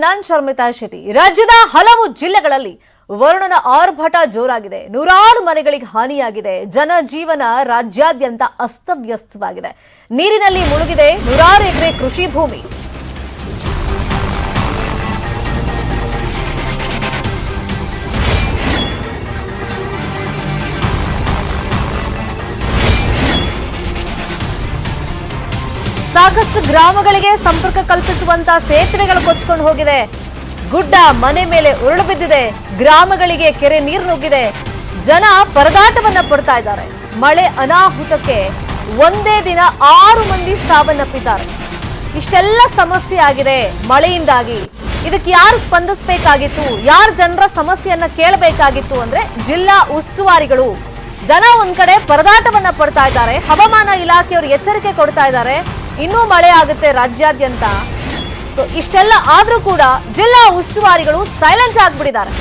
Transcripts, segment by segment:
ನಾನ್ ಶರ್ಮಿತಾ ಶೆಟ್ಟಿ. ರಾಜ್ಯದ ಹಲವು ಜಿಲ್ಲೆಗಳಲ್ಲಿ ವರುಣನ ಆರ್ಭಟ ಜೋರಾಗಿದೆ. ನೂರಾರು ಮನೆಗಳಿಗೆ ಹಾನಿಯಾಗಿದೆ. ಜನಜೀವನ ರಾಜ್ಯಾದ್ಯಂತ ಅಸ್ತವ್ಯಸ್ತವಾಗಿದೆ. ನೀರಿನಲ್ಲಿ ಮುಳುಗಿದೆ ನೂರಾರು ಎಕರೆ ಕೃಷಿ ಭೂಮಿ. ಸಾಕಷ್ಟು ಗ್ರಾಮಗಳಿಗೆ ಸಂಪರ್ಕ ಕಲ್ಪಿಸುವಂತ ಸೇತುವೆಗಳು ಕೊಚ್ಚಿಕೊಂಡು ಹೋಗಿದೆ. ಗುಡ್ಡ ಮನೆ ಮೇಲೆ ಉರುಳು ಬಿದ್ದಿದೆ. ಗ್ರಾಮಗಳಿಗೆ ಕೆರೆ ನೀರು ನುಗ್ಗಿದೆ. ಜನ ಪರದಾಟವನ್ನ ಪಡ್ತಾ ಇದ್ದಾರೆ. ಮಳೆ ಅನಾಹುತಕ್ಕೆ ಒಂದೇ ದಿನ 6 ಮಂದಿ ಸಾವನ್ನಪ್ಪಿದ್ದಾರೆ. ಇಷ್ಟೆಲ್ಲ ಸಮಸ್ಯೆ ಆಗಿದೆ ಮಳೆಯಿಂದಾಗಿ. ಇದಕ್ಕೆ ಯಾರು ಸ್ಪಂದಿಸಬೇಕಾಗಿತ್ತು? ಯಾರು ಜನರ ಸಮಸ್ಯೆಯನ್ನ ಕೇಳಬೇಕಾಗಿತ್ತು ಅಂದ್ರೆ ಜಿಲ್ಲಾ ಉಸ್ತುವಾರಿಗಳು. ಜನ ಒಂದ್ ಕಡೆ ಪರದಾಟವನ್ನ ಪಡ್ತಾ ಇದ್ದಾರೆ. ಹವಾಮಾನ ಇಲಾಖೆಯವರು ಎಚ್ಚರಿಕೆ ಕೊಡ್ತಾ ಇದ್ದಾರೆ, ಇನ್ನೂ ಮಳೆ ಆಗುತ್ತೆ ರಾಜ್ಯಾದ್ಯಂತ. ಸೊ ಇಷ್ಟೆಲ್ಲ ಆದ್ರೂ ಕೂಡ ಜಿಲ್ಲಾ ಉಸ್ತುವಾರಿಗಳು ಸೈಲೆಂಟ್ ಆಗ್ಬಿಟ್ಟಿದ್ದಾರೆ.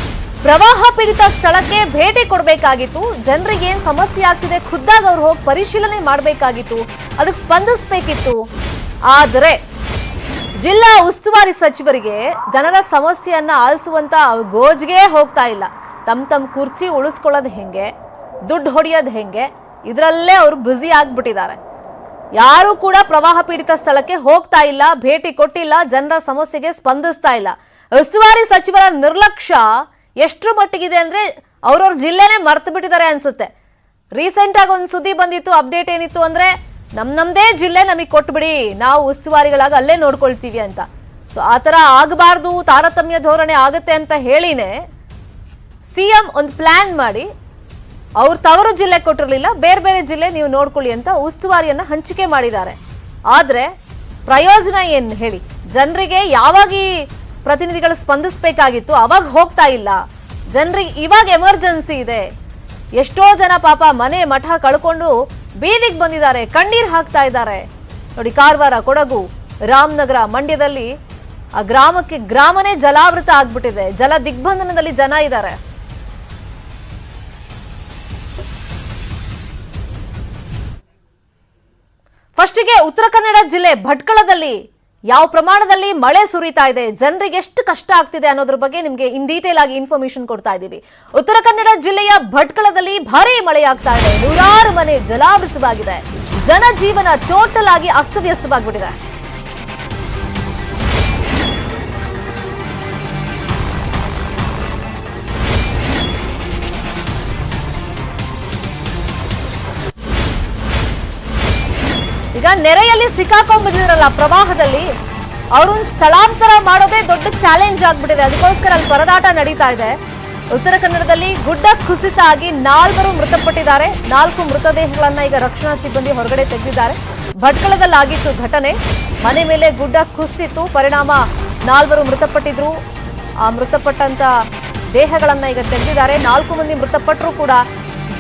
ಪ್ರವಾಹ ಪೀಡಿತ ಸ್ಥಳಕ್ಕೆ ಭೇಟಿ ಕೊಡಬೇಕಾಗಿತ್ತು. ಜನರಿಗೆ ಏನ್ ಸಮಸ್ಯೆ ಆಗ್ತಿದೆ ಖುದ್ದಾಗಿ ಅವ್ರು ಹೋಗಿ ಪರಿಶೀಲನೆ ಮಾಡಬೇಕಾಗಿತ್ತು, ಅದಕ್ಕೆ ಸ್ಪಂದಿಸಬೇಕಿತ್ತು. ಆದರೆ ಜಿಲ್ಲಾ ಉಸ್ತುವಾರಿ ಸಚಿವರಿಗೆ ಜನರ ಸಮಸ್ಯೆಯನ್ನ ಆಲಿಸುವಂತ ಗೋಜಿಗೆ ಹೋಗ್ತಾ ಇಲ್ಲ. ತಮ್ಮ ಕುರ್ಚಿ ಉಳಿಸ್ಕೊಳ್ಳೋದು ಹೆಂಗೆ, ದುಡ್ಡು ಹೊಡೆಯೋದು ಹೆಂಗೆ, ಇದರಲ್ಲೇ ಅವರು ಬ್ಯುಸಿ ಆಗ್ಬಿಟ್ಟಿದ್ದಾರೆ. ಯಾರು ಕೂಡ ಪ್ರವಾಹ ಪೀಡಿತ ಸ್ಥಳಕ್ಕೆ ಹೋಗ್ತಾ ಇಲ್ಲ, ಭೇಟಿ ಕೊಟ್ಟಿಲ್ಲ, ಜನರ ಸಮಸ್ಯೆಗೆ ಸ್ಪಂದಿಸ್ತಾ ಇಲ್ಲ. ಉಸ್ತುವಾರಿ ಸಚಿವರ ನಿರ್ಲಕ್ಷ್ಯ ಎಷ್ಟು ಮಟ್ಟಿಗಿದೆ ಅಂದ್ರೆ ಅವ್ರವ್ರ ಜಿಲ್ಲೆನೇ ಮರ್ತು ಬಿಟ್ಟಿದ್ದಾರೆ ಅನ್ಸುತ್ತೆ. ರೀಸೆಂಟ್ ಆಗಿ ಒಂದು ಸುದ್ದಿ ಬಂದಿತ್ತು. ಅಪ್ಡೇಟ್ ಏನಿತ್ತು ಅಂದ್ರೆ ನಮ್ದೇ ಜಿಲ್ಲೆ ನಮಗೆ ಕೊಟ್ಬಿಡಿ, ನಾವು ಉಸ್ತುವಾರಿಗಳಾಗಿ ಅಲ್ಲೇ ನೋಡ್ಕೊಳ್ತೀವಿ ಅಂತ. ಸೊ ಆತರ ಆಗಬಾರ್ದು, ತಾರತಮ್ಯ ಧೋರಣೆ ಆಗುತ್ತೆ ಅಂತ ಹೇಳಿನೇ ಸಿಎಂ ಒಂದು ಪ್ಲಾನ್ ಮಾಡಿ ಅವ್ರ ತವರು ಜಿಲ್ಲೆ ಕೊಟ್ಟಿರಲಿಲ್ಲ, ಬೇರೆ ಬೇರೆ ಜಿಲ್ಲೆ ನೀವು ನೋಡ್ಕೊಳ್ಳಿ ಅಂತ ಉಸ್ತುವಾರಿಯನ್ನ ಹಂಚಿಕೆ ಮಾಡಿದ್ದಾರೆ. ಆದ್ರೆ ಪ್ರಯೋಜನ ಏನ್ ಹೇಳಿ? ಜನರಿಗೆ ಯಾವಾಗ ಈ ಪ್ರತಿನಿಧಿಗಳು ಸ್ಪಂದಿಸಬೇಕಾಗಿತ್ತು ಅವಾಗ ಹೋಗ್ತಾ ಇಲ್ಲ. ಜನರಿಗೆ ಇವಾಗ ಎಮರ್ಜೆನ್ಸಿ ಇದೆ. ಎಷ್ಟೋ ಜನ ಪಾಪ ಮನೆ ಮಠ ಕಳ್ಕೊಂಡು ಬೀದಿಗೆ ಬಂದಿದ್ದಾರೆ, ಕಣ್ಣೀರ್ ಹಾಕ್ತಾ ಇದ್ದಾರೆ. ನೋಡಿ, ಕಾರವಾರ, ಕೊಡಗು, ರಾಮನಗರ, ಮಂಡ್ಯದಲ್ಲಿ ಆ ಗ್ರಾಮನೇ ಜಲಾವೃತ ಆಗ್ಬಿಟ್ಟಿದೆ. ಜಲ ದಿಗ್ಬಂಧನದಲ್ಲಿ ಜನ ಇದ್ದಾರೆ. ಫಸ್ಟಿಗೆ ಉತ್ತರ ಕನ್ನಡ ಜಿಲ್ಲೆ ಭಟ್ಕಳದಲ್ಲಿ ಯಾವ ಪ್ರಮಾಣದಲ್ಲಿ ಮಳೆ ಸುರಿತಾ ಇದೆ, ಜನರಿಗೆ ಎಷ್ಟು ಕಷ್ಟ ಆಗ್ತಿದೆ ಅನ್ನೋದ್ರ ಬಗ್ಗೆ ನಿಮಗೆ ಇನ್ ಡೀಟೇಲ್ ಆಗಿ ಇನ್ಫಾರ್ಮೇಶನ್ ಕೊಡ್ತಾ ಇದ್ದೀವಿ. ಉತ್ತರ ಕನ್ನಡ ಜಿಲ್ಲೆಯ ಭಟ್ಕಳದಲ್ಲಿ ಭಾರೀ ಮಳೆ ಆಗ್ತಾ ಇದೆ. ನೂರಾರು ಮನೆ ಜಲಾವೃತವಾಗಿದೆ. ಜನಜೀವನ ಟೋಟಲ್ ಆಗಿ ಅಸ್ತವ್ಯಸ್ತವಾಗ್ಬಿಟ್ಟಿದೆ. ಈಗ ನೆರೆಯಲ್ಲಿ ಸಿಕ್ಕಾಕೊಂಡ್ಬಿಟ್ಟಿದ್ರಲ್ಲ ಪ್ರವಾಹದಲ್ಲಿ, ಅವ್ರನ್ನ ಸ್ಥಳಾಂತರ ಮಾಡೋದೇ ದೊಡ್ಡ ಚಾಲೆಂಜ್ ಆಗ್ಬಿಟ್ಟಿದೆ. ಅದಕ್ಕೋಸ್ಕರ ಅಲ್ಲಿ ಪರದಾಟ ನಡೀತಾ ಇದೆ. ಉತ್ತರ ಕನ್ನಡದಲ್ಲಿ ಗುಡ್ಡ ಕುಸಿತ ಆಗಿ 4 ಮೃತಪಟ್ಟಿದ್ದಾರೆ. 4 ಮೃತದೇಹಗಳನ್ನ ಈಗ ರಕ್ಷಣಾ ಸಿಬ್ಬಂದಿ ಹೊರಗಡೆ ತೆಗೆದಿದ್ದಾರೆ. ಭಟ್ಕಳದಲ್ಲಿ ಆಗಿತ್ತು ಘಟನೆ. ಮನೆ ಮೇಲೆ ಗುಡ್ಡ ಕುಸಿತಿತ್ತು, ಪರಿಣಾಮ 4 ಮೃತಪಟ್ಟಿದ್ರು. ಆ ಮೃತಪಟ್ಟಂತ ದೇಹಗಳನ್ನ ಈಗ ತೆಗೆದಿದ್ದಾರೆ. 4 ಮಂದಿ ಮೃತಪಟ್ಟರು ಕೂಡ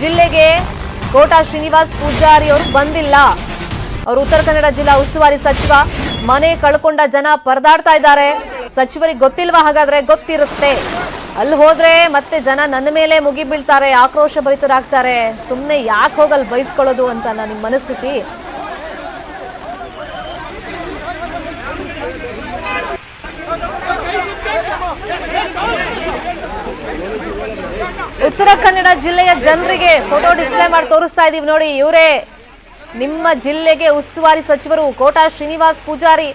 ಜಿಲ್ಲೆಗೆ ಕೋಟಾ ಶ್ರೀನಿವಾಸ್ ಪೂಜಾರಿ ಅವರು ಬಂದಿಲ್ಲ. ಅವರು ಉತ್ತರ ಕನ್ನಡ ಜಿಲ್ಲಾ ಉಸ್ತುವಾರಿ ಸಚಿವ. ಮನೆ ಕಳ್ಕೊಂಡ ಜನ ಪರದಾಡ್ತಾ ಇದ್ದಾರೆ. ಸಚಿವರಿಗೆ ಗೊತ್ತಿಲ್ವಾ? ಹಾಗಾದ್ರೆ ಗೊತ್ತಿರುತ್ತೆ. ಅಲ್ಲಿ ಹೋದ್ರೆ ಮತ್ತೆ ಜನ ನನ್ನ ಮೇಲೆ ಮುಗಿ ಬೀಳ್ತಾರೆ, ಆಕ್ರೋಶ ಭರಿತರಾಗ್ತಾರೆ. ಸುಮ್ಮನೆ ಯಾಕೆ ಹೋಗಲ್ ಬಯಸ್ಕೊಳ್ಳೋದು ಅಂತ ನಿಮ್ಮ ಮನಸ್ಥಿತಿ. ಉತ್ತರ ಕನ್ನಡ ಜಿಲ್ಲೆಯ ಜನರಿಗೆ ಫೋಟೋ ಡಿಸ್ಪ್ಲೇ ಮಾಡಿ ತೋರಿಸ್ತಾ ಇದೀವಿ ನೋಡಿ. ಇವರೇ ನಿಮ್ಮ ಜಿಲ್ಲೆಗೆ ಉಸ್ತುವಾರಿ ಸಚಿವರು ಕೋಟಾ ಶ್ರೀನಿವಾಸ್ ಪೂಜಾರಿ.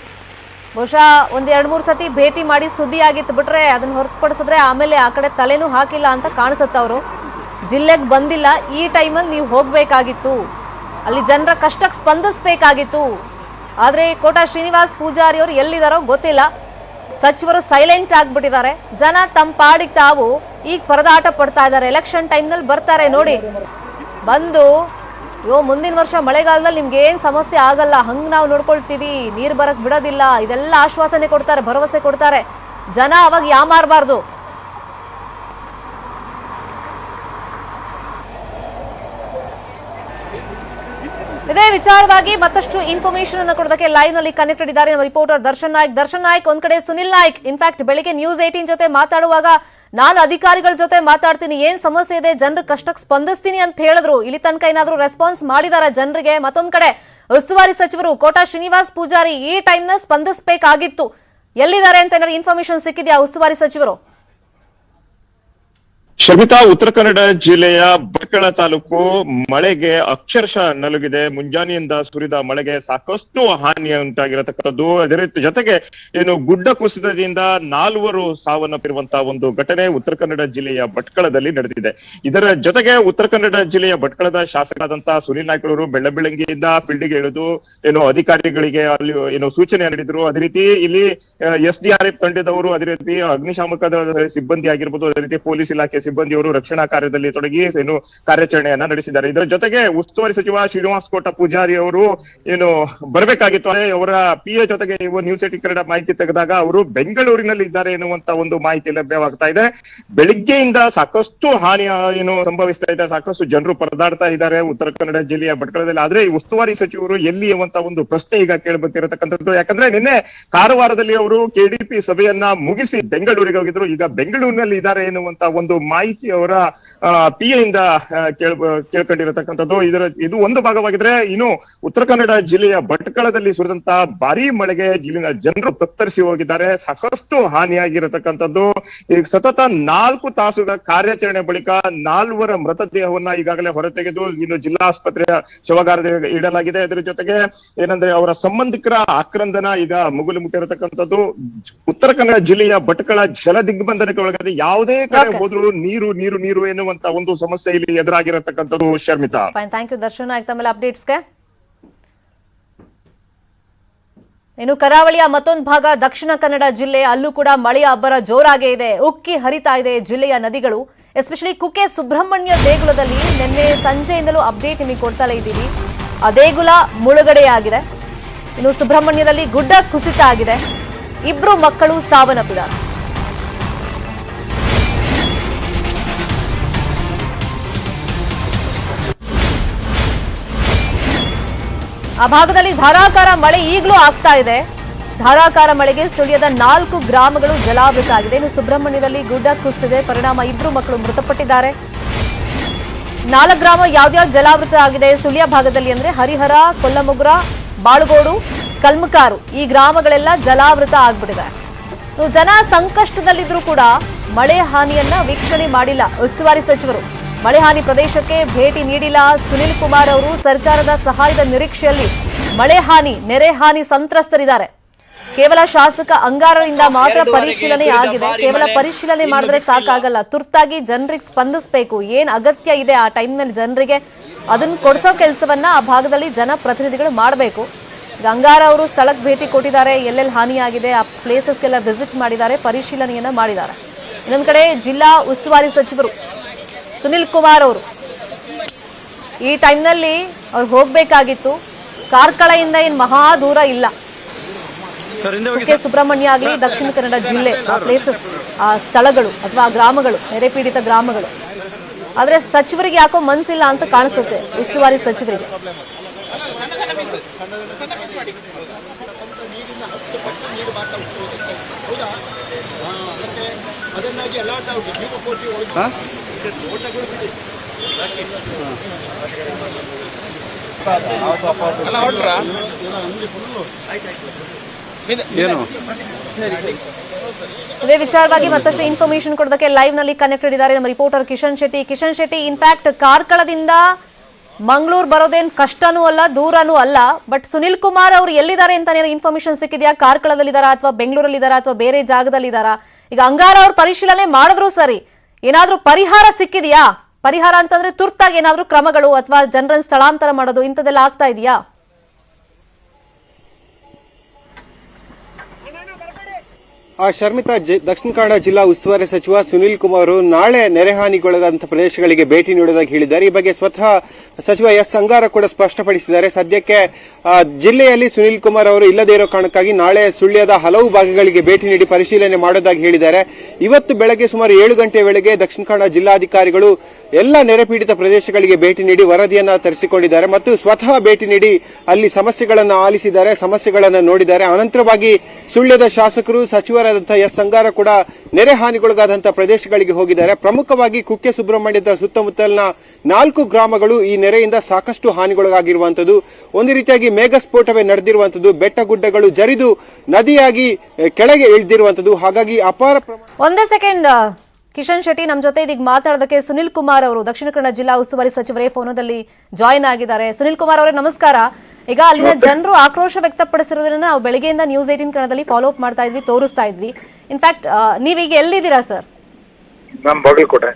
ಬಹುಶಃ 1-2-3 ಸತಿ ಭೇಟಿ ಮಾಡಿ ಸುದ್ದಿ ಆಗಿತ್ತು ಬಿಟ್ರೆ ಅದನ್ನ ಹೊರತುಪಡಿಸಿದ್ರೆ ಆಮೇಲೆ ಆ ಕಡೆ ತಲೆನೂ ಹಾಕಿಲ್ಲ ಅಂತ ಕಾಣಿಸುತ್ತೆ. ಅವರು ಜಿಲ್ಲೆಗೆ ಬಂದಿಲ್ಲ. ಈ ಟೈಮಲ್ಲಿ ನೀವು ಹೋಗ್ಬೇಕಾಗಿತ್ತು, ಅಲ್ಲಿ ಜನರ ಕಷ್ಟಕ್ಕೆ ಸ್ಪಂದಿಸಬೇಕಾಗಿತ್ತು. ಆದ್ರೆ ಕೋಟಾ ಶ್ರೀನಿವಾಸ್ ಪೂಜಾರಿ ಅವರು ಎಲ್ಲಿದಾರೋ ಗೊತ್ತಿಲ್ಲ. ಸಚಿವರು ಸೈಲೆಂಟ್ ಆಗ್ಬಿಟ್ಟಿದ್ದಾರೆ. ಜನ ತಮ್ಮ ಪಾಡಿಗೆ ತಾವು ಈಗ ಪರದಾಟ ಪಡ್ತಾ ಇದ್ದಾರೆ. ಎಲೆಕ್ಷನ್ ಟೈಮ್ನಲ್ಲಿ ಬರ್ತಾರೆ ನೋಡಿ, ಬಂದು ಮುಂದಿನ ವರ್ಷ ಮಳೆಗಾಲದಲ್ಲಿ ನಿಮ್ಗೆ ಏನ್ ಸಮಸ್ಯೆ ಆಗಲ್ಲ, ಹಂಗ್ ನಾವು ನೋಡ್ಕೊಳ್ತೀವಿ, ನೀರ್ ಬರಕ್ ಬಿಡೋದಿಲ್ಲ, ಇದೆಲ್ಲ ಆಶ್ವಾಸನೆ ಕೊಡ್ತಾರೆ, ಭರವಸೆ ಕೊಡ್ತಾರೆ. ಜನ ಅವಾಗ ಯಾಮಾರಬಾರ್ದು. ಇದೇ ವಿಚಾರವಾಗಿ ಮತ್ತಷ್ಟು ಇನ್ಫಾರ್ಮೇಶನ್ ಅನ್ನು ಕೊಡೋದಕ್ಕೆ ಲೈವ್ ನಲ್ಲಿ ಕನೆಕ್ಟೆಡ್ ಇದ್ದಾರೆ ನಮ್ಮ ರಿಪೋರ್ಟರ್ ದರ್ಶನ್ ನಾಯ್ಕ್. ಒಂದ್ ಕಡೆ ಸುನಿಲ್ ನಾಯ್ಕ್, ಇನ್ಫ್ಯಾಕ್ಟ್ ಬೆಳಿಗ್ಗೆ ನ್ಯೂಸ್ 18 ಜೊತೆ ಮಾತಾಡುವಾಗ ನಾನು ಅಧಿಕಾರಿಗಳ ಜೊತೆ ಮಾತಾಡ್ತೀನಿ, ಏನ್ ಸಮಸ್ಯೆ ಇದೆ, ಜನರ ಕಷ್ಟಕ್ಕೆ ಸ್ಪಂದಿಸ್ತೀನಿ ಅಂತ ಹೇಳಿದ್ರು. ಇಲ್ಲಿ ತನಕ ಏನಾದ್ರೂ ರೆಸ್ಪಾನ್ಸ್ ಮಾಡಿದಾರ ಜನರಿಗೆ? ಮತ್ತೊಂದ್ ಕಡೆ ಉಸ್ತುವಾರಿ ಸಚಿವರು ಕೋಟಾ ಶ್ರೀನಿವಾಸ್ ಪೂಜಾರಿ ಈ ಟೈಮ್ನ ಸ್ಪಂದಿಸಬೇಕಾಗಿತ್ತು. ಎಲ್ಲಿದ್ದಾರೆ ಅಂತ ಏನಾದ್ರು ಇನ್ಫಾರ್ಮೇಶನ್ ಸಿಕ್ಕಿದೆಯಾ ಉಸ್ತುವಾರಿ ಸಚಿವರು? ಶಮಿತಾ, ಉತ್ತರ ಕನ್ನಡ ಜಿಲ್ಲೆಯ ಭಟ್ಕಳ ತಾಲೂಕು ಮಳೆಗೆ ಅಕ್ಷರಶಃ ನಲುಗಿದೆ. ಮುಂಜಾನೆಯಿಂದ ಸುರಿದ ಮಳೆಗೆ ಸಾಕಷ್ಟು ಹಾನಿ ಉಂಟಾಗಿರತಕ್ಕಂಥದ್ದು. ಅದರ ಜೊತೆಗೆ ಗುಡ್ಡ ಕುಸಿತದಿಂದ 4 ಸಾವನ್ನಪ್ಪಿರುವಂತಹ ಒಂದು ಘಟನೆ ಉತ್ತರ ಕನ್ನಡ ಜಿಲ್ಲೆಯ ಭಟ್ಕಳದಲ್ಲಿ ನಡೆದಿದೆ. ಇದರ ಜೊತೆಗೆ ಉತ್ತರ ಕನ್ನಡ ಜಿಲ್ಲೆಯ ಭಟ್ಕಳದ ಶಾಸಕರಾದಂತಹ ಸುನಿಲ್ ನಾಯ್ಕರವರು ಬೆಳ್ಳಂಬೆಳಗ್ಗೆಯಿಂದ ಫೀಲ್ಡ್ಗೆ ಇಳಿದು ಅಧಿಕಾರಿಗಳಿಗೆ ಅಲ್ಲಿ ಸೂಚನೆ ನೀಡಿದ್ರು. ಅದೇ ರೀತಿ ಇಲ್ಲಿ SDRF ತಂಡದವರು, ಅದೇ ರೀತಿ ಅಗ್ನಿಶಾಮಕದ ಸಿಬ್ಬಂದಿ ಆಗಿರ್ಬೋದು, ಅದೇ ರೀತಿ ಪೊಲೀಸ್ ಇಲಾಖೆ ಸಿಬ್ಬಂದಿಯವರು ರಕ್ಷಣಾ ಕಾರ್ಯದಲ್ಲಿ ತೊಡಗಿ ಕಾರ್ಯಾಚರಣೆಯನ್ನ ನಡೆಸಿದ್ದಾರೆ. ಇದರ ಜೊತೆಗೆ ಉಸ್ತುವಾರಿ ಸಚಿವ ಶ್ರೀನಿವಾಸ್ ಕೋಟ ಪೂಜಾರಿ ಅವರು ಬರಬೇಕಾಗಿತ್ತು. ಅವರ PA ಜೊತೆಗೆ ನ್ಯೂಸ್ 18 ಕನ್ನಡ ಮಾಹಿತಿ ತೆಗೆದಾಗ ಅವರು ಬೆಂಗಳೂರಿನಲ್ಲಿ ಇದ್ದಾರೆ ಎನ್ನುವಂತ ಒಂದು ಮಾಹಿತಿ ಲಭ್ಯವಾಗ್ತಾ ಇದೆ. ಬೆಳಿಗ್ಗೆಯಿಂದ ಸಾಕಷ್ಟು ಹಾನಿ ಸಂಭವಿಸ್ತಾ ಇದೆ. ಸಾಕಷ್ಟು ಜನರು ಪರದಾಡ್ತಾ ಇದ್ದಾರೆ ಉತ್ತರ ಕನ್ನಡ ಜಿಲ್ಲೆಯ ಭಟ್ಕಳದಲ್ಲಿ. ಆದ್ರೆ ಈ ಉಸ್ತುವಾರಿ ಸಚಿವರು ಎಲ್ಲಿ ಎಂಬಂತ ಒಂದು ಪ್ರಶ್ನೆ ಈಗ ಕೇಳಬತ್ತಿರತಕ್ಕಂಥದ್ದು. ಯಾಕಂದ್ರೆ ನಿನ್ನೆ ಕಾರವಾರದಲ್ಲಿ ಅವರು KDP ಸಭೆಯನ್ನ ಮುಗಿಸಿ ಬೆಂಗಳೂರಿಗೆ ಹೋಗಿದ್ರು. ಈಗ ಬೆಂಗಳೂರಿನಲ್ಲಿ ಇದ್ದಾರೆ ಎನ್ನುವಂತ ಒಂದು ಮಾಹಿತಿ ಅವರ PA ಇಂದ ಕೇಳ್ಕೊಂಡಿರತಕ್ಕಂಥದ್ದು. ಇದು ಒಂದು ಭಾಗವಾಗಿದ್ರೆ, ಇನ್ನು ಉತ್ತರ ಕನ್ನಡ ಜಿಲ್ಲೆಯ ಭಟ್ಕಳದಲ್ಲಿ ಸುರಿದಂತಹ ಭಾರಿ ಮಳೆಗೆ ಇಲ್ಲಿನ ಜನರು ತತ್ತರಿಸಿ ಹೋಗಿದ್ದಾರೆ. ಸಾಕಷ್ಟು ಹಾನಿಯಾಗಿರತಕ್ಕಂಥದ್ದು. ಈಗ ಸತತ 4 ತಾಸುಗಳ ಕಾರ್ಯಾಚರಣೆ ಬಳಿಕ 4 ಮೃತದೇಹವನ್ನ ಈಗಾಗಲೇ ಹೊರತೆಗೆದು ಇನ್ನು ಜಿಲ್ಲಾ ಆಸ್ಪತ್ರೆಯ ಶವಗಾರದಲ್ಲಿ ಇಡಲಾಗಿದೆ. ಅದರ ಜೊತೆಗೆ ಏನಂದ್ರೆ ಅವರ ಸಂಬಂಧಿಕರ ಆಕ್ರಂದನ ಈಗ ಮುಗಿಲು ಮುಟ್ಟಿರತಕ್ಕಂಥದ್ದು. ಉತ್ತರ ಕನ್ನಡ ಜಿಲ್ಲೆಯ ಭಟ್ಕಳ ಜಲ ದಿಗ್ಬಂಧನಕ್ಕೆ ಒಳಗಾದ ಯಾವುದೇ ಕಡೆ ಹೋದ್ರು ನೀರು ಎನ್ನುವಂತ ಒಂದು ಸಮಸ್ಯೆ ಇಲ್ಲಿ ಎದುರಾಗಿರತಕ್ಕಂಥದ್ದು. Sharmita, thank you Darshan. ಆಯ್ತಾ ಮೇಲೆ ಅಪ್ಡೇಟ್ಸ್ಗೆ. ಇನ್ನು ಕರಾವಳಿಯ ಮತ್ತೊಂದು ಭಾಗ ದಕ್ಷಿಣ ಕನ್ನಡ ಜಿಲ್ಲೆ, ಅಲ್ಲೂ ಕೂಡ ಮಳೆಯ ಅಬ್ಬರ ಜೋರಾಗೇ ಇದೆ. ಉಕ್ಕಿ ಹರಿತಾ ಇದೆ ಜಿಲ್ಲೆಯ ನದಿಗಳು. ಎಸ್ಪೆಷಲಿ ಕುಕ್ಕೆ ಸುಬ್ರಹ್ಮಣ್ಯ ದೇಗುಲದಲ್ಲಿ ನಿನ್ನೆ ಸಂಜೆಯಿಂದಲೂ ಅಪ್ಡೇಟ್ ನಿಮಗೆ ಕೊಡ್ತಲೇ ಇದ್ದೀವಿ. ಆ ದೇಗುಲ ಮುಳುಗಡೆಯಾಗಿದೆ. ಇನ್ನು ಸುಬ್ರಹ್ಮಣ್ಯದಲ್ಲಿ ಗುಡ್ಡ ಕುಸಿತ ಆಗಿದೆ. 2 ಮಕ್ಕಳು ಸಾವನ್ನಪ್ಪಿದ್ದಾರೆ. ಆ ಭಾಗದಲ್ಲಿ ಧಾರಾಕಾರ ಮಳೆ ಈಗಲೂ ಆಗ್ತಾ ಇದೆ. ಧಾರಾಕಾರ ಮಳೆಗೆ ಸುಳ್ಯದ 4 ಗ್ರಾಮಗಳು ಜಲಾವೃತ ಆಗಿದೆ. ಇನ್ನು ಸುಬ್ರಹ್ಮಣ್ಯದಲ್ಲಿ ಗುಡ್ಡ ಕುಸಿದಿದೆ. ಪರಿಣಾಮ 2 ಮಕ್ಕಳು ಮೃತಪಟ್ಟಿದ್ದಾರೆ. 4 ಗ್ರಾಮ ಯಾವ್ದಾವ್ದು ಜಲಾವೃತ ಆಗಿದೆ ಸುಳ್ಯ ಭಾಗದಲ್ಲಿ ಅಂದ್ರೆ ಹರಿಹರ, ಕೊಲ್ಲಮುಗುರ, ಬಾಳುಗೋಡು, ಕಲ್ಮಕಾರು, ಈ ಗ್ರಾಮಗಳೆಲ್ಲ ಜಲಾವೃತ ಆಗ್ಬಿಟ್ಟಿದೆ. ಜನ ಸಂಕಷ್ಟದಲ್ಲಿದ್ರು ಕೂಡ ಮಳೆ ಹಾನಿಯನ್ನ ವೀಕ್ಷಣೆ ಮಾಡಿಲ್ಲ ಉಸ್ತುವಾರಿ ಸಚಿವರು. ಮಳೆ ಹಾನಿ ಪ್ರದೇಶಕ್ಕೆ ಭೇಟಿ ನೀಡಿಲ್ಲ ಸುನಿಲ್ ಕುಮಾರ್ ಅವರು. ಸರ್ಕಾರದ ಸಹಾಯದ ನಿರೀಕ್ಷೆಯಲ್ಲಿ ಮಳೆ ಹಾನಿ, ನೆರೆ ಹಾನಿ ಸಂತ್ರಸ್ತರಿದ್ದಾರೆ. ಕೇವಲ ಶಾಸಕ ಅಂಗಾರರಿಂದ ಮಾತ್ರ ಪರಿಶೀಲನೆ ಆಗಿದೆ. ಕೇವಲ ಪರಿಶೀಲನೆ ಮಾಡಿದ್ರೆ ಸಾಕಾಗಲ್ಲ, ತುರ್ತಾಗಿ ಜನರಿಗೆ ಸ್ಪಂದಿಸಬೇಕು. ಏನ್ ಅಗತ್ಯ ಇದೆ ಆ ಟೈಮ್ನಲ್ಲಿ ಜನರಿಗೆ ಅದನ್ನ ಕೊಡಿಸೋ ಕೆಲಸವನ್ನ ಆ ಭಾಗದಲ್ಲಿ ಜನಪ್ರತಿನಿಧಿಗಳು ಮಾಡಬೇಕು. ಅಂಗಾರ ಅವರು ಸ್ಥಳಕ್ಕೆ ಭೇಟಿ ಕೊಟ್ಟಿದ್ದಾರೆ. ಎಲ್ಲೆಲ್ಲಿ ಹಾನಿಯಾಗಿದೆ ಆ ಪ್ಲೇಸಸ್ಗೆಲ್ಲ ವಿಸಿಟ್ ಮಾಡಿದ್ದಾರೆ, ಪರಿಶೀಲನೆಯನ್ನ ಮಾಡಿದ್ದಾರೆ. ಇನ್ನೊಂದು ಕಡೆ ಜಿಲ್ಲಾ ಉಸ್ತುವಾರಿ ಸಚಿವರು ಸುನಿಲ್ ಕುಮಾರ್ ಅವರು ಈ ಟೈಮ್ನಲ್ಲಿ ಅವ್ರು ಹೋಗ್ಬೇಕಾಗಿತ್ತು. ಕಾರ್ಕಳದಿಂದ ಏನ್ ಮಹಾ ದೂರ ಇಲ್ಲ. ಕುಕ್ಕೆ ಸುಬ್ರಹ್ಮಣ್ಯ ಆಗಲಿ, ದಕ್ಷಿಣ ಕನ್ನಡ ಜಿಲ್ಲೆ ಆ ಪ್ಲೇಸಸ್, ಆ ಸ್ಥಳಗಳು ಅಥವಾ ಗ್ರಾಮಗಳು, ನೆರೆ ಪೀಡಿತ ಗ್ರಾಮಗಳು. ಆದ್ರೆ ಸಚಿವರಿಗೆ ಯಾಕೋ ಮನ್ಸಿಲ್ಲ ಅಂತ ಕಾಣಿಸುತ್ತೆ ಉಸ್ತುವಾರಿ ಸಚಿವರಿಗೆ. ಇದೇ ವಿಚಾರವಾಗಿ ಮತ್ತಷ್ಟು ಇನ್ಫಾರ್ಮೇಶನ್ ಕೊಡೋದಕ್ಕೆ ಲೈವ್ ನಲ್ಲಿ ಕನೆಕ್ಟೆಡ್ ಇದ್ದಾರೆ ನಮ್ಮ ರಿಪೋರ್ಟರ್ ಕಿಶನ್ ಶೆಟ್ಟಿ. ಇನ್ಫ್ಯಾಕ್ಟ್ ಕಾರ್ಕಳದಿಂದ ಮಂಗಳೂರು ಬರೋದೇನ್ ಕಷ್ಟನೂ ಅಲ್ಲ, ದೂರನೂ ಅಲ್ಲ. ಬಟ್ ಸುನಿಲ್ ಕುಮಾರ್ ಅವರು ಎಲ್ಲಿದ್ದಾರೆ ಅಂತ ಇನ್ಫಾರ್ಮೇಶನ್ ಸಿಕ್ಕಿದ್ಯಾ? ಕಾರ್ಕಳದಲ್ಲಿದ್ದಾರಾ ಅಥವಾ ಬೆಂಗಳೂರಲ್ಲಿದ್ದಾರಾ ಅಥವಾ ಬೇರೆ ಜಾಗದಲ್ಲಿದ್ದಾರಾ? ಈಗ ಅಂಗಾರ ಅವ್ರ ಪರಿಶೀಲನೆ ಮಾಡಿದ್ರು ಸರಿ, ಏನಾದ್ರೂ ಪರಿಹಾರ ಸಿಕ್ಕಿದ್ಯಾ? ಪರಿಹಾರ ಅಂತಂದ್ರೆ ತುರ್ತಾಗಿ ಏನಾದ್ರೂ ಕ್ರಮಗಳು ಅಥವಾ ಜನರನ್ನ ಸ್ಥಳಾಂತರ ಮಾಡೋದು ಇಂಥದ್ದೆಲ್ಲ ಆಗ್ತಾ ಇದೆಯಾ? ಶರ್ಮಿತಾ, ದಕ್ಷಿಣ ಕನ್ನಡ ಜಿಲ್ಲಾ ಉಸ್ತುವಾರಿ ಸಚಿವ ಸುನಿಲ್ ಕುಮಾರ್ ನಾಳೆ ನೆರೆ ಹಾನಿಗೊಳಗಾದಂತಹ ಪ್ರದೇಶಗಳಿಗೆ ಭೇಟಿ ನೀಡುವುದಾಗಿ ಹೇಳಿದ್ದಾರೆ. ಈ ಬಗ್ಗೆ ಸ್ವತಃ ಸಚಿವ ಎಸ್ ಅಂಗಾರ ಕೂಡ ಸ್ಪಷ್ಟಪಡಿಸಿದ್ದಾರೆ. ಸದ್ಯಕ್ಕೆ ಜಿಲ್ಲೆಯಲ್ಲಿ ಸುನಿಲ್ ಕುಮಾರ್ ಅವರು ಇಲ್ಲದೇ ಇರೋ ಕಾರಣಕ್ಕಾಗಿ ನಾಳೆ ಸುಳ್ಯದ ಹಲವು ಭಾಗಗಳಿಗೆ ಭೇಟಿ ನೀಡಿ ಪರಿಶೀಲನೆ ಮಾಡೋದಾಗಿ ಹೇಳಿದ್ದಾರೆ. ಇವತ್ತು ಬೆಳಗ್ಗೆ ಸುಮಾರು 7 ಗಂಟೆ ವೇಳೆಗೆ ದಕ್ಷಿಣ ಕನ್ನಡ ಜಿಲ್ಲಾಧಿಕಾರಿಗಳು ಎಲ್ಲ ನೆರೆ ಪೀಡಿತ ಪ್ರದೇಶಗಳಿಗೆ ಭೇಟಿ ನೀಡಿ ವರದಿಯನ್ನ ತರಿಸಿಕೊಂಡಿದ್ದಾರೆ ಮತ್ತು ಸ್ವತಃ ಭೇಟಿ ನೀಡಿ ಅಲ್ಲಿ ಸಮಸ್ಯೆಗಳನ್ನು ಆಲಿಸಿದ್ದಾರೆ, ಸಮಸ್ಯೆಗಳನ್ನು ನೋಡಿದ್ದಾರೆ. ಅನಂತರವಾಗಿ ಸುಳ್ಯದ ಶಾಸಕರು, ಸಚಿವರ ಸಚಿವರಾದಂತಹ ಎಸ್ ಅಂಗಾರ ಕೂಡ ನೆರೆ ಹಾನಿಗೊಳಗಾದಂತಹ ಪ್ರದೇಶಗಳಿಗೆ ಹೋಗಿದ್ದಾರೆ. ಪ್ರಮುಖವಾಗಿ ಕುಕ್ಕೆ ಸುಬ್ರಹ್ಮಣ್ಯದ ಸುತ್ತಮುತ್ತಲಿನ 4 ಗ್ರಾಮಗಳು ಈ ನೆರೆಯಿಂದ ಸಾಕಷ್ಟು ಹಾನಿಗೊಳಗಾಗಿರುವಂತದ್ದು. ಒಂದು ರೀತಿಯಾಗಿ ಮೇಘಸ್ಫೋಟವೇ ನಡೆದಿರುವಂತದ್ದು. ಬೆಟ್ಟ ಗುಡ್ಡಗಳು ಜರಿದು ನದಿಯಾಗಿ ಕೆಳಗೆ ಇಳಿದಿರುವಂತದ್ದು. ಹಾಗಾಗಿ ಅಪಾರ ಒಂದೇ ಸೆಕೆಂಡ್ ಕಿಶನ್ ಶೆಟ್ಟಿ ನಮ್ಮ ಜೊತೆ ಇದೀಗ ಮಾತಾಡೋದಕ್ಕೆ ಸುನಿಲ್ ಕುಮಾರ್ ಅವರು ದಕ್ಷಿಣ ಕನ್ನಡ ಜಿಲ್ಲಾ ಉಸ್ತುವಾರಿ ಸಚಿವರೇ ಫೋನದಲ್ಲಿ ಜಾಯಿನ್ ಆಗಿದ್ದಾರೆ. ಸುನಿಲ್ ಕುಮಾರ್ ಅವರೇ ನಮಸ್ಕಾರ. ಈಗ ಅಲ್ಲಿನ ಜನರು ಆಕ್ರೋಶ ವ್ಯಕ್ತಪಡಿಸಿರೋದನ್ನ ನಾವು ಬೆಳಗ್ಗೆಯಿಂದ ನ್ಯೂಸ್ 18 ಕನ್ನಡದಲ್ಲಿ ಫಾಲೋ ಅಪ್ ಮಾಡ್ತಾ ಇದ್ವಿ, ತೋರಿಸ್ತಾ ಇದ್ವಿ. ಇನ್ಫ್ಯಾಕ್ಟ್ ನೀವೀಗ ಎಲ್ಲಿದ್ದೀರಾ ಸರ್? ನಾನು ಬಾಗಲಕೋಟೆ.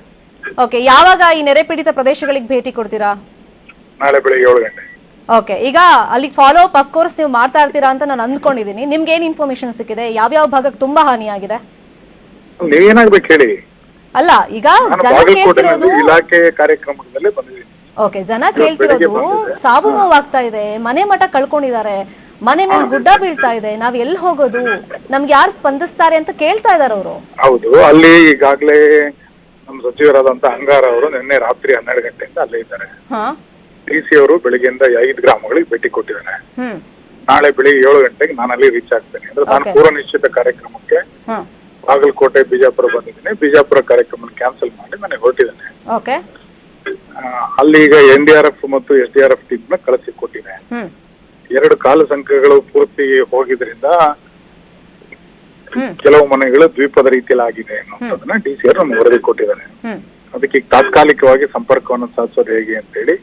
ಓಕೆ, ಯಾವಾಗ ಈ ನೆರೆ ಪೀಡಿತ ಪ್ರದೇಶಗಳಿಗೆ ಭೇಟಿ ಕೊಡ್ತೀರಾ? ನಾಳೆ ಬೆಳಿಗ್ಗೆ 7 ಗಂಟೆ. ಓಕೆ, ಈಗ ಅಲ್ಲಿ ಫಾಲೋ ಅಪ್ ಅಫ್ಕೋರ್ಸ್ ನೀವು ಮಾಡ್ತಾ ಇರ್ತೀರಾ ಅಂತ ನಾನು ಅಂದ್ಕೊಂಡಿದ್ದೀನಿ. ನಿಮ್ಗೆ ಏನ್ ಇನ್ಫಾರ್ಮೇಶನ್ ಸಿಕ್ಕಿದೆ? ಯಾವ್ಯಾವ ಭಾಗಕ್ಕೆ ತುಂಬಾ ಹಾನಿಯಾಗಿದೆ? ನೀವೇನಾಗ್ಬೇಕು ಹೇಳಿ. ಅಲ್ಲ, ಈಗ ಜನ ಕೇಳ್ತಿರೋದು ಇಲಾಖೆ ಕಾರ್ಯಕ್ರಮದಲ್ಲಿ ಬಂದಿದ್ದೀನಿ. ಓಕೆ, ಜನ ಕೇಳ್ತಿರೋದು ಸಾವು ನೋವಾಗ್ತಾ ಇದೆ, ಮನೆ ಮಠ ಕಳ್ಕೊಂಡಿದ್ದಾರೆ, ಮನೆ ಮೇಲೆ ಗುಡ್ಡ ಬೀಳ್ತಾ ಇದೆ, ನಾವ್ ಎಲ್ಲಿ ಹೋಗೋದು, ನಮ್ಗೆ ಯಾರು ಸ್ಪಂದಿಸ್ತಾರೆ ಅಂತ ಕೇಳ್ತಾ ಇದಾರೆ ಅವರು. ಹೌದು, ಅಲ್ಲಿ ಈಗಾಗ್ಲೇ ನಮ್ಮ ಸಚಿವರಾದಂತ ಅಂಗಾರ ಅವರು ನಿನ್ನೆ ರಾತ್ರಿ 12 ಗಂಟೆಯಿಂದ ಅಲ್ಲೇ ಇದ್ದಾರೆ. ಡಿಸಿ ಅವರು ಬೆಳಿಗ್ಗೆಯಿಂದ 5 ಗ್ರಾಮಗಳಿಗೆ ಭೇಟಿ ಕೊಟ್ಟಿದ್ದಾರೆ. ನಾಳೆ ಬೆಳಿಗ್ಗೆ 7 ಗಂಟೆಗೆ ನಾನು ಅಲ್ಲಿ ರೀಚ್ ಆಗ್ತೇನೆ. ಅಂದ್ರೆ ನಾನು ಪೂರ್ವ ನಿಶ್ಚಿತ ಕಾರ್ಯಕ್ರಮಕ್ಕೆ ಬಾಗಲಕೋಟೆ ಬಿಜಾಪುರ ಬಂದಿದ್ದೀನಿ. ಬಿಜಾಪುರ ಕಾರ್ಯಕ್ರಮ ಕ್ಯಾನ್ಸಲ್ ಮಾಡಿ ನನಗೆ ಹೊರಟಿದ್ದೇನೆ. ಅಲ್ಲಿ ಈಗ NDRF ಮತ್ತು SDRF ಟೀಮ್ ನ ಕಳಿಸಿ ಕೊಟ್ಟಿದೆ. 2 ಕಾಲು ಸಂಖ್ಯೆಗಳು ಪೂರ್ತಿ ಹೋಗಿದ್ರಿಂದ ಕೆಲವು ಮನೆಗಳು ದ್ವೀಪದ ರೀತಿಯಲ್ಲಿ ಆಗಿದೆ ಅನ್ನೋದನ್ನ DC ಅವರು ನಮ್ಗೆ ವರದಿ ಕೊಟ್ಟಿದ್ದಾರೆ. ಅದಕ್ಕೆ ತಾತ್ಕಾಲಿಕವಾಗಿ ಸಂಪರ್ಕವನ್ನು ಸಾಧಿಸೋದು ಹೇಗೆ ಅಂತ ಹೇಳಿ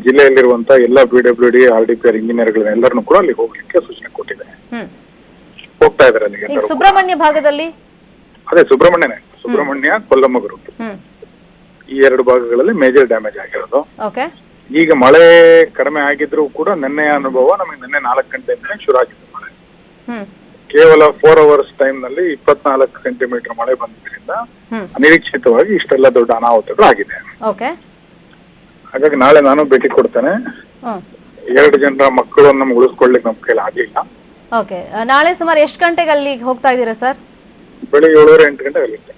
ಜಿಲ್ಲೆಯಲ್ಲಿರುವಂತ ಎಲ್ಲ BWD RDPR ಇಂಜಿನಿಯರ್ಗಳನ್ನೆಲ್ಲರನ್ನು ಕೂಡ ಅಲ್ಲಿ ಹೋಗ್ಲಿಕ್ಕೆ ಸೂಚನೆ ಕೊಟ್ಟಿದೆ. ಹೋಗ್ತಾ ಇದಾರೆ ಅಲ್ಲಿಗೆ. ಸುಬ್ರಹ್ಮಣ್ಯ ಭಾಗದಲ್ಲಿ ಅದೇ ಸುಬ್ರಹ್ಮಣ್ಯ ಕೊಲ್ಲಮಗರು ಈ 2 ಭಾಗಗಳಲ್ಲಿ ಮೇಜರ್ ಡ್ಯಾಮೇಜ್ ಆಗಿರೋದು. ಈಗ ಮಳೆ ಕಡಿಮೆ ಆಗಿದ್ರು ಕೂಡ ನಿನ್ನೆ ಅನುಭವ ನಮಗೆ ನಿನ್ನೆ 4 ಗಂಟೆಯಿಂದ ಶುರು ಆಗಿತ್ತು ಮಳೆ. ಕೇವಲ 4 ಅವರ್ಸ್ ಟೈಮ್ ನಲ್ಲಿ 24 ಸೆಂಟಿಮೀಟರ್ ಮಳೆ ಬಂದಿದ್ರಿಂದ ಅನಿರೀಕ್ಷಿತವಾಗಿ ಇಷ್ಟೆಲ್ಲ ದೊಡ್ಡ ಅನಾಹುತಗಳು ಆಗಿದೆ. ಹಾಗಾಗಿ ನಾಳೆ ನಾನು ಭೇಟಿ ಕೊಡ್ತೇನೆ. 2 ಜನರ ಮಕ್ಕಳನ್ನು ನಮ್ಗೆ ಉಳಿಸ್ಕೊಳ್ಳಿಕ್ಕೆ ನಮ್ಮ ಕೈಲಿ ಆಗ್ಲಿಲ್ಲ. ನಾಳೆ ಸುಮಾರು ಎಷ್ಟು ಗಂಟೆಗೆ ಅಲ್ಲಿಗೆ ಹೋಗ್ತಾ ಇದ್ದೀರಾ ಸರ್? ಬೆಳಿಗ್ಗೆ 7-8 ಗಂಟೆ ಆಗುತ್ತೆ.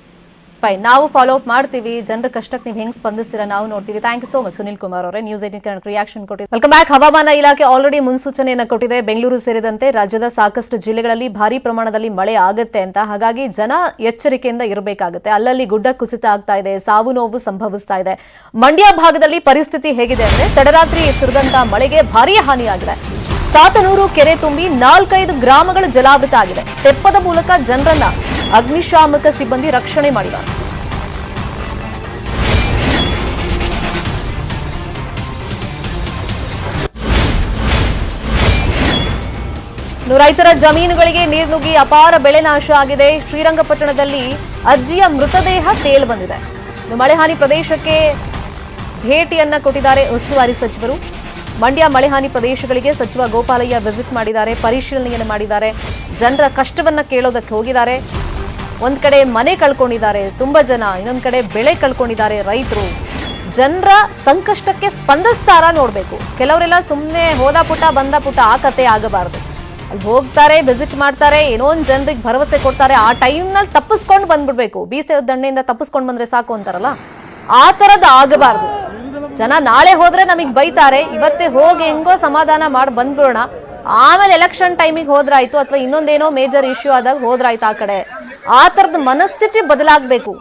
ಫೈನ್, ನಾವು ಫಾಲೋ ಅಪ್ ಮಾಡ್ತೀವಿ. ಜನರ ಕಷ್ಟಕ್ಕೆ ನೀವು ಹೆಂಗ್ ಸ್ಪಂದಿಸ್ತೀರಾ ನಾವು ನೋಡ್ತೀವಿ. Thank you so much Sunil Kumar ಅವರೇ, ನ್ಯೂಸ್ 18 ಕನ್ನಡ ರಿಯಾಕ್ಷನ್ ಕೊಟ್ಟಿದೆ. Welcome back. ಹವಾಮಾನ ಇಲಾಖೆ ಆಲ್ರೆಡಿ ಮುನ್ಸೂಚನೆಯನ್ನು ಕೊಟ್ಟಿದೆ. ಬೆಂಗಳೂರು ಸೇರಿದಂತೆ ರಾಜ್ಯದ ಸಾಕಷ್ಟು ಜಿಲ್ಲೆಗಳಲ್ಲಿ ಭಾರಿ ಪ್ರಮಾಣದಲ್ಲಿ ಮಳೆ ಆಗುತ್ತೆ ಅಂತ. ಹಾಗಾಗಿ ಜನ ಎಚ್ಚರಿಕೆಯಿಂದ ಇರಬೇಕಾಗುತ್ತೆ. ಅಲ್ಲಲ್ಲಿ ಗುಡ್ಡ ಕುಸಿತ ಆಗ್ತಾ ಇದೆ, ಸಾವು ನೋವು ಸಂಭವಿಸ್ತಾ ಇದೆ. ಮಂಡ್ಯ ಭಾಗದಲ್ಲಿ ಪರಿಸ್ಥಿತಿ ಹೇಗಿದೆ ಅಂದ್ರೆ ತಡರಾತ್ರಿ ಸುರಿದಂತ ಮಳೆಗೆ ಭಾರೀ ಹಾನಿಯಾಗಿದೆ. ಸಾತನೂರು ಕೆರೆ ತುಂಬಿ 4-5 ಗ್ರಾಮಗಳು ಜಲಾವೃತ ಆಗಿದೆ. ತೆಪ್ಪದ ಮೂಲಕ ಜನರನ್ನ ಅಗ್ನಿಶಾಮಕ ಸಿಬ್ಬಂದಿ ರಕ್ಷಣೆ ಮಾಡಿದ್ದಾರೆ. ರೈತರ ಜಮೀನುಗಳಿಗೆ ನೀರು ನುಗ್ಗಿ ಅಪಾರ ಬೆಳೆ ನಾಶ ಆಗಿದೆ. ಶ್ರೀರಂಗಪಟ್ಟಣದಲ್ಲಿ ಅಜ್ಜಿಯ ಮೃತದೇಹ ತೇಲ್ ಬಂದಿದೆ. ಮಳೆ ಹಾನಿ ಪ್ರದೇಶಕ್ಕೆ ಭೇಟಿಯನ್ನ ಕೊಟ್ಟಿದ್ದಾರೆ ಉಸ್ತುವಾರಿ ಸಚಿವರು. ಮಂಡ್ಯ ಮಳೆ ಹಾನಿ ಪ್ರದೇಶಗಳಿಗೆ ಸಚಿವ ಗೋಪಾಲಯ್ಯ ವಿಸಿಟ್ ಮಾಡಿದ್ದಾರೆ, ಪರಿಶೀಲನೆಯನ್ನು ಮಾಡಿದ್ದಾರೆ, ಜನರ ಕಷ್ಟವನ್ನ ಕೇಳೋದಕ್ಕೆ ಹೋಗಿದ್ದಾರೆ. ಒಂದ್ ಕಡೆ ಮನೆ ಕಳ್ಕೊಂಡಿದ್ದಾರೆ ತುಂಬಾ ಜನ, ಇನ್ನೊಂದ್ ಕಡೆ ಬೆಳೆ ಕಳ್ಕೊಂಡಿದ್ದಾರೆ ರೈತರು. ಜನರ ಸಂಕಷ್ಟಕ್ಕೆ ಸ್ಪಂದಿಸ್ತಾರ ನೋಡ್ಬೇಕು. ಕೆಲವರೆಲ್ಲ ಸುಮ್ಮನೆ ಹೋದ ಪುಟ ಬಂದ ಪುಟ ಆ ಕತೆ ಆಗಬಾರ್ದು. ಅಲ್ಲಿ ಹೋಗ್ತಾರೆ, ವಿಸಿಟ್ ಮಾಡ್ತಾರೆ, ಏನೋ ಒಂದು ಜನರಿಗೆ ಭರವಸೆ ಕೊಡ್ತಾರೆ, ಆ ಟೈಮ್ನಲ್ಲಿ ತಪ್ಪಿಸ್ಕೊಂಡು ಬಂದ್ಬಿಡ್ಬೇಕು. ಬೀಸೆ ದಂಡೆಯಿಂದ ತಪ್ಪಿಸ್ಕೊಂಡು ಬಂದ್ರೆ ಸಾಕು ಅಂತಾರಲ್ಲ, ಆ ತರದ್ ಆಗಬಾರ್ದು. ಜನ ನಾಳೆ ಹೋದ್ರೆ ನಮಗ್ ಬೈತಾರೆ, ಇವತ್ತೇ ಹೋಗಿ ಹೆಂಗೋ ಸಮಾಧಾನ ಮಾಡಿ ಬಂದ್ಬಿಡೋಣ, ಆಮೇಲೆ ಎಲೆಕ್ಷನ್ ಟೈಮಿಗೆ ಹೋದ್ರಾಯ್ತು ಅಥವಾ ಇನ್ನೊಂದೇನೋ ಮೇಜರ್ ಇಶ್ಯೂ ಆದಾಗ ಹೋದ್ರಾಯ್ತು ಆ ಕಡೆ. ಆ ತರದ ಮನಸ್ಥಿತಿ ಬದಲಾಗಬೇಕು